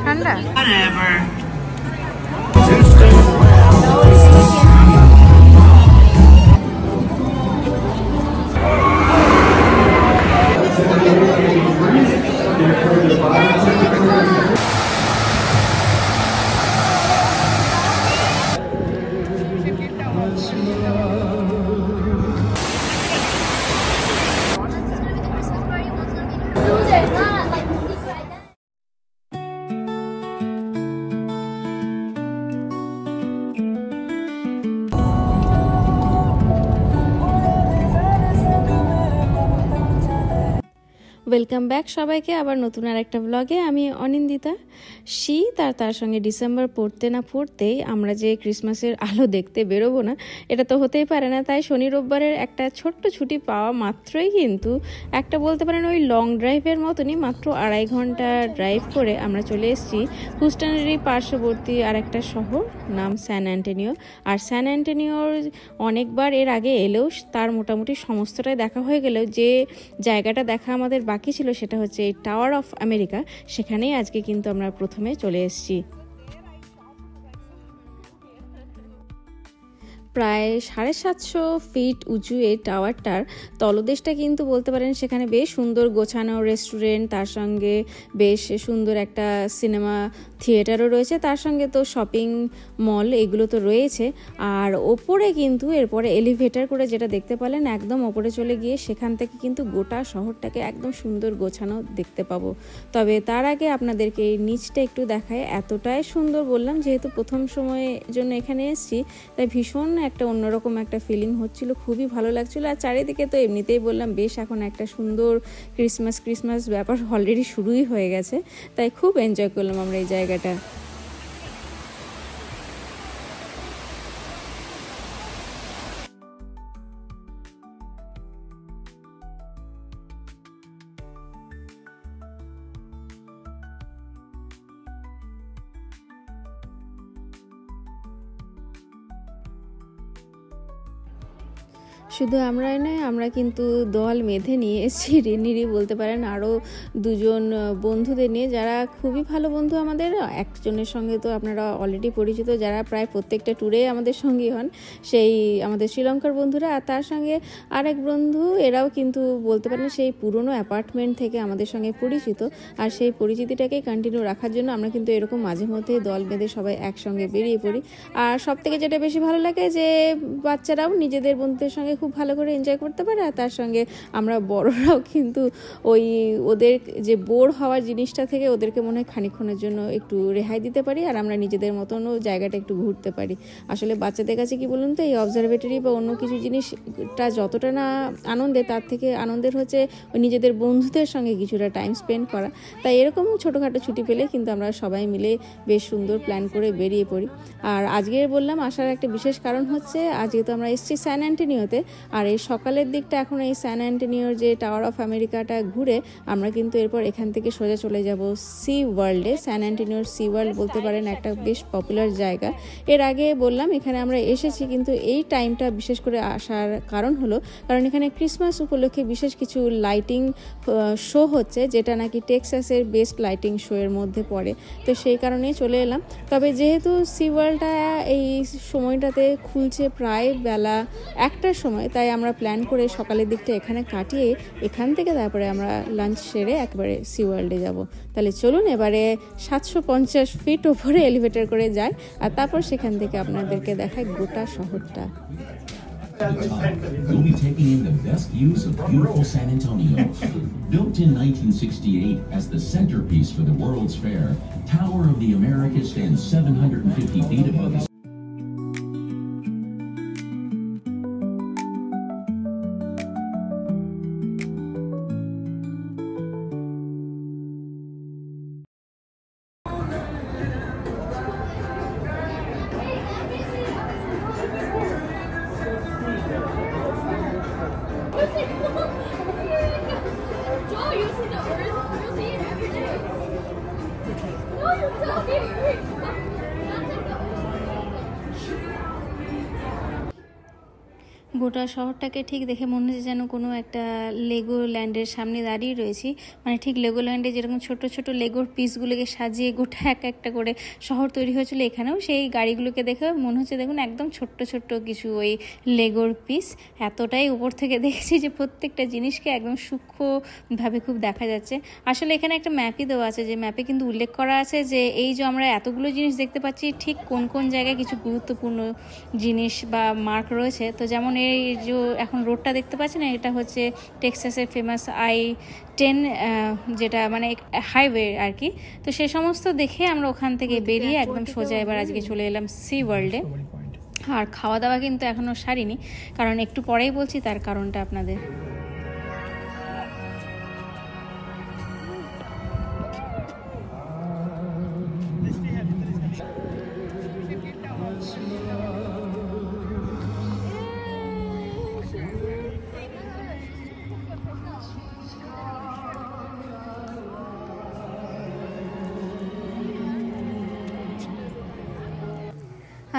ঠান্ডা welcome back সবাইকে আবার নতুন আর একটা ব্লগে। আমি অনিন্দিতা। শীত আর তার সঙ্গে ডিসেম্বর পড়তে না পড়তেই আমরা যে ক্রিসমাসের আলো দেখতে বেরোবো না, এটা তো হতেই পারে না। তাই শনি রোববারের একটা ছোট্ট ছুটি পাওয়া মাত্রই কিন্তু একটা বলতে পারেন ওই লং ড্রাইভের মতনই মাত্র 2.5 ঘন্টা ড্রাইভ করে আমরা চলে এসেছি হুস্টনেরই পার্শ্ববর্তী আর একটা শহর, নাম স্যান অ্যান্টোনিও। আর স্যান অ্যান্টোনিওর অনেকবার এর আগে এলেও তার মোটামুটি সমস্তটাই দেখা হয়ে গেলেও যে জায়গাটা দেখা আমাদের বাকি ছিল সেটা হচ্ছে এই টাওয়ার অফ আমেরিকা। সেখানেই আজকে কিন্তু আমরা প্রথমে চলে এসেছি। প্রায় 750 ফিট উঁচু এই টাওয়ারটার তলদেশটা কিন্তু বলতে পারেন সেখানে বেশ সুন্দর গোছানো রেস্টুরেন্ট, তার সঙ্গে বেশ সুন্দর একটা সিনেমা থিয়েটারও রয়েছে, তার সঙ্গে তো শপিং মল এগুলো তো রয়েছে। আর ওপরে কিন্তু এরপরে এলিভেটর করে যেটা দেখতে পেলেন একদম ওপরে চলে গিয়ে সেখান থেকে কিন্তু গোটা শহরটাকে একদম সুন্দর গোছানো দেখতে পাবো। তবে তার আগে আপনাদেরকে এই নিচটা একটু দেখায়। এতটাই সুন্দর বললাম, যেহেতু প্রথম সময়ের জন্য এখানে এসেছি তাই ভীষণ একটা অন্যরকম একটা ফিলিং হচ্ছিল, খুবই ভালো লাগছিল। আর চারিদিকে তো এমনিতেই বললাম বেশ এখন একটা সুন্দর ক্রিসমাস ব্যাপার অলরেডি শুরুই হয়ে গেছে, তাই খুব এনজয় করলাম আমরা এই জায়গাটা। শুধু আমরাই নয়, আমরা কিন্তু দল বেঁধে নিয়ে এসেছি রেনিরই বলতে পারেন আরও দুজন বন্ধুদের নিয়ে, যারা খুবই ভালো বন্ধু আমাদের। একজনের সঙ্গে তো আপনারা অলরেডি পরিচিত, যারা প্রায় প্রত্যেকটা ট্যুরে আমাদের সঙ্গী হন, সেই আমাদের শ্রীলঙ্কার বন্ধুরা। আর তার সঙ্গে আরেক বন্ধু, এরাও কিন্তু বলতে পারেন সেই পুরনো অ্যাপার্টমেন্ট থেকে আমাদের সঙ্গে পরিচিত। আর সেই পরিচিতিটাকেই কন্টিনিউ রাখার জন্য আমরা কিন্তু এরকম মাঝে মধ্যেই দল বেঁধে সবাই একসঙ্গে বেরিয়ে পড়ি। আর সব থেকে যেটা বেশি ভালো লাগে যে বাচ্চারাও নিজেদের বন্ধুদের সঙ্গে খুব ভালো করে এনজয় করতে পারে, আর তার সঙ্গে আমরা বড়রাও কিন্তু ওই ওদের যে বোর হওয়ার জিনিসটা থেকে ওদেরকে মনে হয় খানিকক্ষণের জন্য একটু রেহাই দিতে পারি, আর আমরা নিজেদের মতনও জায়গাটা একটু ঘুরতে পারি। আসলে বাচ্চাদের কাছে কি বলুন তো, এই অবজারভেটরি বা অন্য কিছু জিনিসটা যতটা না আনন্দের, তার থেকে আনন্দের হচ্ছে ওই নিজেদের বন্ধুদের সঙ্গে কিছুটা টাইম স্পেন্ড করা। তাই এরকম ছোটোখাটো ছুটি পেলে কিন্তু আমরা সবাই মিলে বেশ সুন্দর প্ল্যান করে বেরিয়ে পড়ি। আর আজকে বললাম আসার একটা বিশেষ কারণ হচ্ছে আজকে তো আমরা এসেছি স্যান অ্যান্টোনিওতে, আর এই সকালের দিকটা এখন এই স্যান অ্যান্টোনিওর যে টাওয়ার অফ আমেরিকাটা ঘুরে আমরা কিন্তু এরপর এখান থেকে সোজা চলে যাব সি ওয়ার্ল্ডে। স্যান অ্যান্টোনিওর সি ওয়ার্ল্ড বলতে পারেন একটা বেশ পপুলার জায়গা। এর আগে বললাম এখানে আমরা এসেছি, কিন্তু এই টাইমটা বিশেষ করে আসার কারণ হলো কারণ এখানে ক্রিসমাস উপলক্ষে বিশেষ কিছু লাইটিং শো হচ্ছে, যেটা নাকি টেক্সাসের বেস্ট লাইটিং শো এর মধ্যে পড়ে। তো সেই কারণেই চলে এলাম। তবে যেহেতু সি ওয়ার্ল্ডটা এই সময়টাতে খুলছে প্রায় বেলা 1টার সময়, তাই আমরা প্ল্যান করে সকালের দিকটা এখানে কাটিয়ে এখান থেকে তারপরে আমরা লাঞ্চ সেরে একবারে সি ওয়ার্ল্ডে যাব। তাহলে চলুন এবারে 750 ফিট ওপরে এলিভেটর করে যাই, আর তারপর সেখান থেকে আপনাদেরকে দেখাই গোটা শহরটা। You'll be taking in the best views of beautiful San Antonio. Built in 1968 as the centerpiece for the World's Fair, Tower of the Americas stands 750 feet above the গোটা শহরটাকে ঠিক দেখে মনে হচ্ছে যেন কোনো একটা লেগো ল্যান্ডের সামনে দাঁড়িয়ে রয়েছি। মানে ঠিক লেগো ল্যান্ডে যেরকম ছোট ছোট লেগোর পিসগুলোকে সাজিয়ে গোটা একটা করে শহর তৈরি হয়েছিল, এখানেও সেই গাড়িগুলোকে দেখে মনে হচ্ছে দেখুন একদম ছোট্ট ছোট্ট কিছু ওই লেগোর পিস। এতটাই উপর থেকে দেখেছি যে প্রত্যেকটা জিনিসকে একদম সূক্ষ্মভাবে খুব দেখা যাচ্ছে। আসলে এখানে একটা ম্যাপই দেওয়া আছে, যে ম্যাপে কিন্তু উল্লেখ করা আছে যে এই যে আমরা এতগুলো জিনিস দেখতে পাচ্ছি ঠিক কোন কোন জায়গায় কিছু গুরুত্বপূর্ণ জিনিস বা মার্ক রয়েছে। তো যেমন এই যে এখন রোডটা দেখতে পাচ্ছেন, এটা হচ্ছে টেক্সাসের ফেমাস I-10 যেটা মানে হাইওয়ে আর কি। তো সে সমস্ত দেখে আমরা ওখান থেকে বেরিয়ে একদম সোজা এবার আজকে চলে এলাম সি ওয়ার্ল্ডে। আর খাওয়া দাওয়া কিন্তু এখনও সারিনি, কারণ একটু পরেই বলছি তার কারণটা আপনাদের।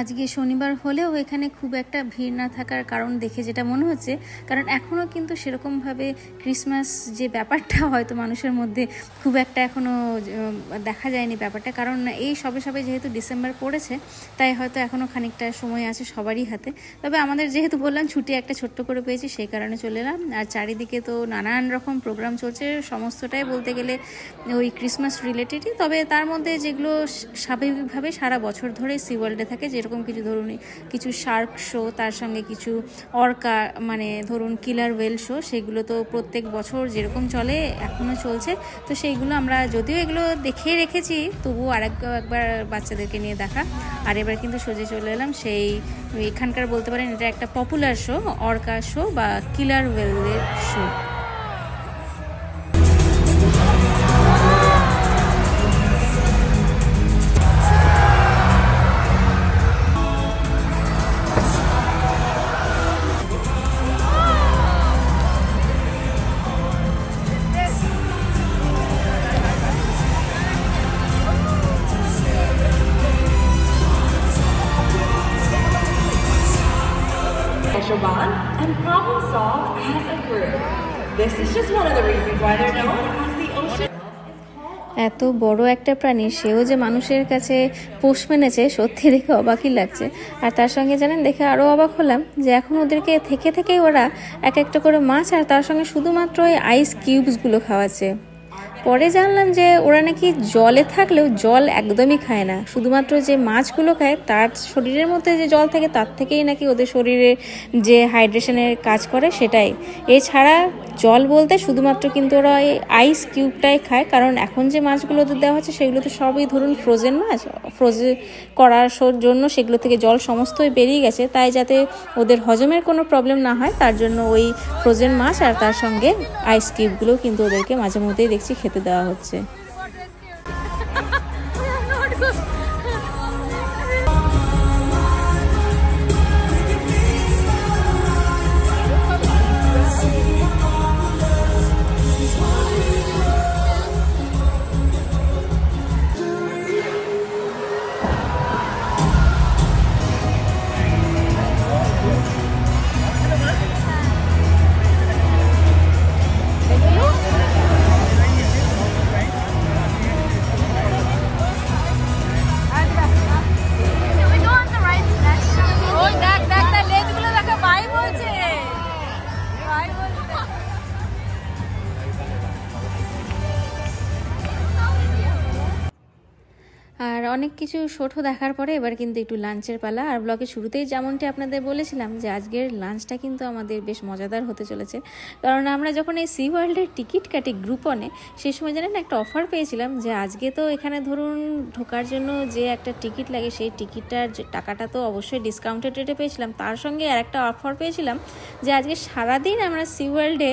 আজকে শনিবার হলেও এখানে খুব একটা ভিড় না থাকার কারণ দেখে যেটা মনে হচ্ছে, কারণ এখনও কিন্তু সেরকমভাবে ক্রিসমাস যে ব্যাপারটা হয়তো মানুষের মধ্যে খুব একটা এখনও দেখা যায়নি ব্যাপারটা, কারণ এই সবে সবে যেহেতু ডিসেম্বর পড়েছে তাই হয়তো এখনও খানিকটা সময় আছে সবারই হাতে। তবে আমাদের যেহেতু বললাম ছুটি একটা ছোট্ট করে পেয়েছি, সেই কারণে চলে এলাম। আর চারিদিকে তো নানান রকম প্রোগ্রাম চলছে, সমস্তটাই বলতে গেলে ওই ক্রিসমাস রিলেটেডই। তবে তার মধ্যে যেগুলো স্বাভাবিকভাবে সারা বছর ধরে সি ওয়ার্ল্ডে থাকে, যেরকম কিছু ধরুন কিছু শার্ক শো, তার সঙ্গে কিছু অর্কা মানে ধরুন কিলার ওয়েল শো, সেগুলো তো প্রত্যেক বছর যেরকম চলে এখনও চলছে। তো সেইগুলো আমরা যদিও এগুলো দেখে রেখেছি, তবুও একবার বাচ্চাদেরকে নিয়ে দেখা। আর এবার কিন্তু সোজা চলে এলাম সেই এখানকার বলতে পারেন এটা একটা পপুলার শো, অর্কা শো বা কিলার ওয়েলের show. Bond and problem solve as a group. This is just one of the reasons why they're known as the ocean. এত বড় একটা প্রাণী, সেও যে মানুষের কাছে পোষ মেনেছে, সত্যি দেখে অবাকই লাগছে। আর তার সঙ্গে জানেন দেখে আরও অবাক হলাম যে এখন ওদেরকে থেকেই ওরা এক একটা করে মাছ আর তার সঙ্গে শুধুমাত্র ওই আইস কিউবসগুলো খাওয়াচ্ছে। পরে জানলাম যে ওরা নাকি জলে থাকলেও জল একদমই খায় না, শুধুমাত্র যে মাছগুলো খায় তার শরীরের মধ্যে যে জল থাকে তার থেকেই নাকি ওদের শরীরে যে হাইড্রেশনের কাজ করে সেটাই। এছাড়া জল বলতে শুধুমাত্র কিন্তু ওরা এই আইস কিউবটাই খায়, কারণ এখন যে মাছগুলো ওদের দেওয়া হচ্ছে সেগুলো তো সবই ধরুন ফ্রোজেন মাছ, ফ্রোজেন করার জন্য সেগুলো থেকে জল সমস্তই বেরিয়ে গেছে। তাই যাতে ওদের হজমের কোনো প্রবলেম না হয় তার জন্য ওই ফ্রোজেন মাছ আর তার সঙ্গে আইস কিউবগুলো কিন্তু ওদেরকে মাঝে মধ্যেই দেখছি খেতে দেওয়া হচ্ছে। আর অনেক কিছু শোটো দেখার পরে এবার কিন্তু একটু লাঞ্চের পালা। আর ব্লগের শুরুতেই যেমনটি আপনাদের বলেছিলাম যে আজকের লাঞ্চটা কিন্তু আমাদের বেশ মজাদার হতে চলেছে, কারণ আমরা যখন এই সি ওয়ার্ল্ডের টিকিট কাটি গ্রুপনে, সেই সময় জানেন একটা অফার পেয়েছিলাম যে আজকে তো এখানে ধরুন ঢোকার জন্য যে একটা টিকিট লাগে সেই টিকিটটার টাকাটা তো অবশ্যই ডিসকাউন্টেড রেটে পেয়েছিলাম, তার সঙ্গে আর একটা অফার পেয়েছিলাম যে আজকে সারাদিন আমরা সি ওয়ার্ল্ডে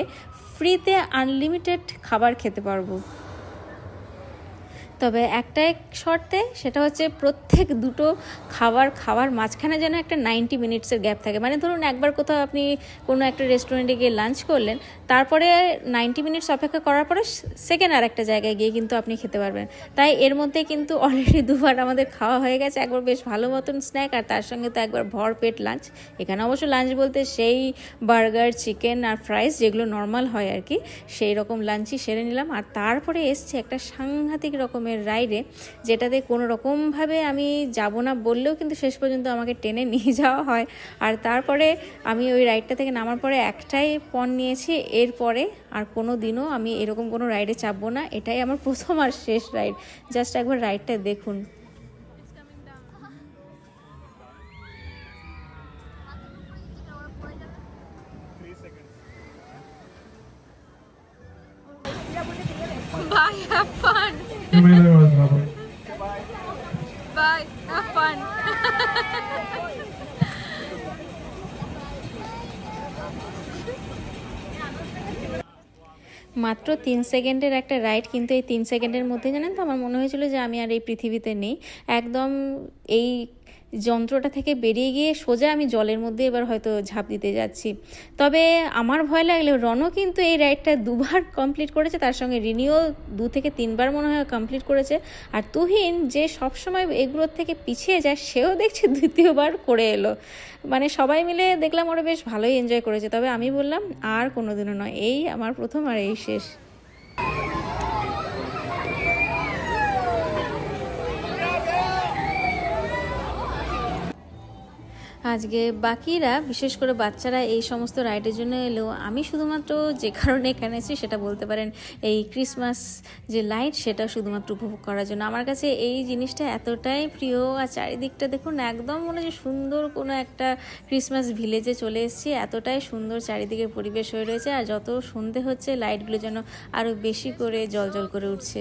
ফ্রিতে আনলিমিটেড খাবার খেতে পারবো। তবে একটাই শর্তে, সেটা হচ্ছে প্রত্যেক দুটো খাওয়ার মাঝখানে যেন একটা 90 মিনিটসের গ্যাপ থাকে। মানে ধরুন একবার কোথাও আপনি কোনো একটা রেস্টুরেন্টে গিয়ে লাঞ্চ করলেন, তারপরে 90 মিনিটস অপেক্ষা করার পরে সেকেন্ড আর একটা জায়গায় গিয়ে কিন্তু আপনি খেতে পারবেন। তাই এর মধ্যে কিন্তু অলরেডি দুবার আমাদের খাওয়া হয়ে গেছে, একবার বেশ ভালো মতন স্ন্যাক আর তার সঙ্গে তো একবার ভরপেট লাঞ্চ। এখানে অবশ্য লাঞ্চ বলতে সেই বার্গার, চিকেন আর ফ্রাইস যেগুলো নর্মাল হয় আর কি, সেই রকম লাঞ্চই সেরে নিলাম। আর তারপরে এসছে একটা সাংঘাতিক রকমের রাইডে, যেটাতে কোনো রকমভাবে আমি যাব না বললেও কিন্তু শেষ পর্যন্ত আমাকে টেনে নিয়ে যাওয়া হয়। আর তারপরে আমি ওই রাইডটা থেকে নামার পরে একটাই পণ নিয়েছি, এরপরে আর কোনো দিনও আমি এরকম কোনো রাইডে চাপবো না। এটাই আমার প্রথম আর শেষ রাইড। জাস্ট একবার রাইডটা দেখুন। Bye, have fun. Bye, have fun. মাত্র 3 সেকেন্ডের একটা রাইড, কিন্তু এই 3 সেকেন্ডের মধ্যে জানেন তো আমার মনে হয়েছিল যে আমি আর এই পৃথিবীতে নেই। একদম এই যন্ত্রটা থেকে বেরিয়ে গিয়ে সোজা আমি জলের মধ্যে এবার হয়তো ঝাঁপ দিতে যাচ্ছি। তবে আমার ভয় লাগলেও রনও কিন্তু এই রাইডটা 2বার কমপ্লিট করেছে, তার সঙ্গে রিনিও 2 থেকে 3বার মনে হয় কমপ্লিট করেছে। আর তুহিন যে সবসময় এগুলোর থেকে পিছিয়ে যায়, সেও দেখছি 2য়-বার করে এলো। মানে সবাই মিলে দেখলাম ওরা বেশ ভালোই এনজয় করেছে। তবে আমি বললাম আর কোনোদিনও নয়, এই আমার প্রথম আর এই শেষ। আজকে বাকিরা, বিশেষ করে বাচ্চারা এই সমস্ত রাইডের জন্য এলেও আমি শুধুমাত্র যে কারণে এখানে এসেছি সেটা বলতে পারেন এই ক্রিসমাস যে লাইট, সেটা শুধুমাত্র উপভোগ করার জন্য। আমার কাছে এই জিনিসটা এতটাই প্রিয়। আর চারিদিকটা দেখুন, একদম মনে হচ্ছে সুন্দর কোনো একটা ক্রিসমাস ভিলেজে চলে এসেছি। এতটাই সুন্দর চারিদিকের পরিবেশ হয়ে রয়েছে। আর যত সন্ধে হচ্ছে লাইটগুলো যেন আরও বেশি করে জ্বলজ্বল করে উঠছে।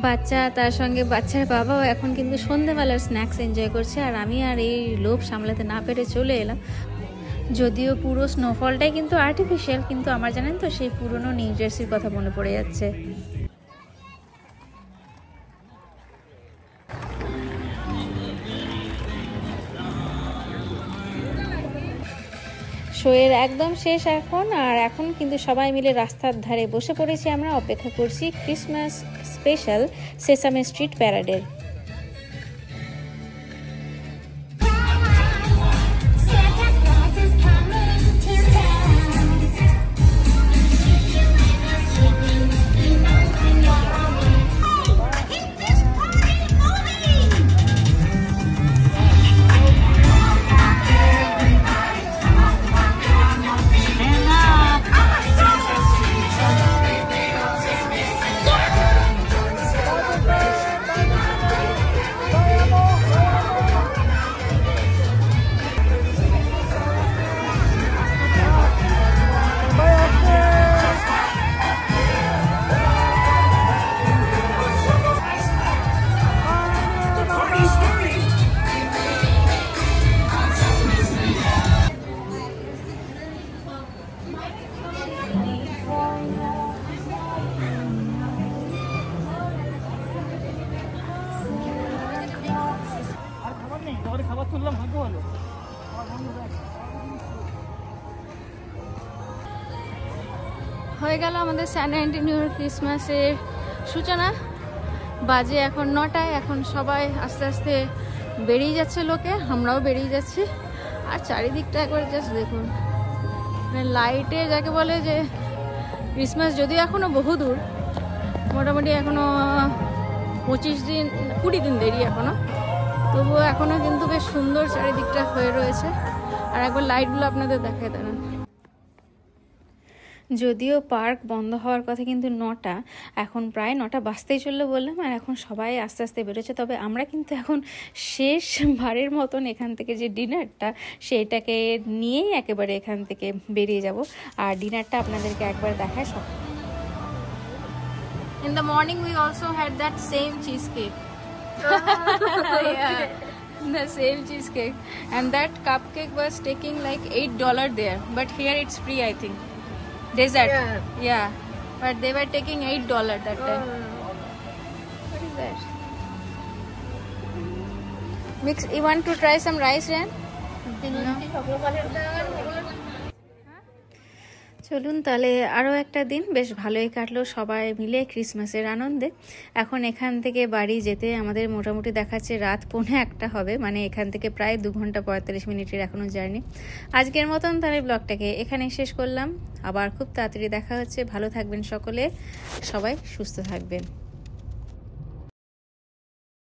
বাচ্চা, তার সঙ্গে বাচ্চার বাবাও এখন কিন্তু সন্ধ্যেবেলার স্ন্যাক্স এনজয় করছে। আর আমি আর এই লোভ সামলাতে না পেরে চলে এলাম। যদিও পুরো স্নোফলটাই কিন্তু আর্টিফিশিয়াল, কিন্তু আমার জানেন তো সেই পুরনো নিউ জার্সির কথা মনে পড়ে যাচ্ছে। শোয়ের একদম শেষ এখন। আর এখন কিন্তু সবাই মিলে রাস্তার ধারে বসে পড়েছি, আমরা অপেক্ষা করছি ক্রিসমাস স্পেশাল সেসামে স্ট্রিট প্যারেডের। হয়ে গেল আমাদের স্যান অ্যান্টনিওর ক্রিসমাসের সূচনা। বাজে এখন 9টায়। এখন সবাই আস্তে আস্তে বেরিয়ে যাচ্ছে, লোকে, আমরাও বেরিয়ে যাচ্ছি। আর চারিদিকটা একবার জাস্ট দেখুন, মানে লাইটে যাকে বলে যে ক্রিসমাস যদিও এখনও বহু দূর, মোটামুটি এখনও 20 দিন দেরি এখনও, তবুও এখনও কিন্তু বেশ সুন্দর চারিদিকটা হয়ে রয়েছে। আর একবার লাইটগুলো আপনাদের দেখায় দাঁড়ান। যদিও পার্ক বন্ধ হওয়ার কথা কিন্তু 9টা, এখন প্রায় 9টা বাজতেই চললো বললাম। আর এখন সবাই আস্তে আস্তে বেরোচ্ছে। তবে আমরা কিন্তু এখন শেষবারের মতন এখান থেকে যে ডিনারটা, সেইটাকে নিয়েই একেবারে এখান থেকে বেরিয়ে যাব। আর ডিনারটা আপনাদেরকে একবার দেখায়। In the morning we also had that same cheesecake. Yeah, the same cheesecake, and that cupcake was taking like $8 there, but here it's free, I think. Dessert. Yeah, but they were taking $8 that time. What is that? Mix. You want to try some rice, Ren? No. চলুন তাহলে আরও একটা দিন বেশ ভালোই কাটলো সবাই মিলে ক্রিসমাসের আনন্দে। এখন এখান থেকে বাড়ি যেতে আমাদের মোটামুটি দেখাচ্ছে রাত 1:45 হবে, মানে এখান থেকে প্রায় 2 ঘন্টা 45 মিনিটের এখনও জার্নি। আজকের মতন তাহলে ব্লগটাকে এখানেই শেষ করলাম, আবার খুব তাড়াতাড়ি দেখা হচ্ছে। ভালো থাকবেন সকলে, সবাই সুস্থ থাকবেন।